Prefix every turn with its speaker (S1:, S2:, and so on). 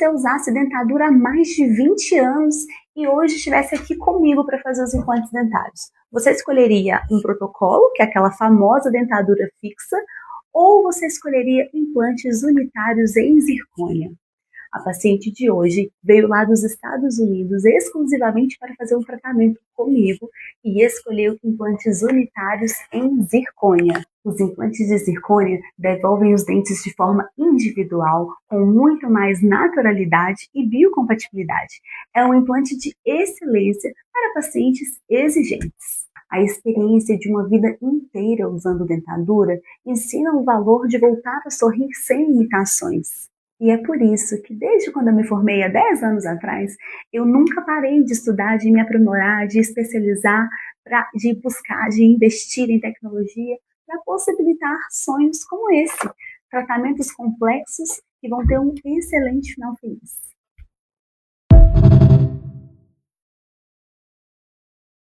S1: você usasse dentadura há mais de 20 anos e hoje estivesse aqui comigo para fazer os implantes dentários? Você escolheria um protocolo, que é aquela famosa dentadura fixa, ou você escolheria implantes unitários em zircônia? A paciente de hoje veio lá dos Estados Unidos exclusivamente para fazer um tratamento comigo e escolheu implantes unitários em zircônia. Os implantes de zircônia devolvem os dentes de forma individual, com muito mais naturalidade e biocompatibilidade. É um implante de excelência para pacientes exigentes. A experiência de uma vida inteira usando dentadura ensina o valor de voltar a sorrir sem limitações. E é por isso que, desde quando eu me formei há 10 anos atrás, eu nunca parei de estudar, de me aprimorar, de especializar, de buscar, de investir em tecnologia para possibilitar sonhos como esse, tratamentos complexos que vão ter um excelente final feliz.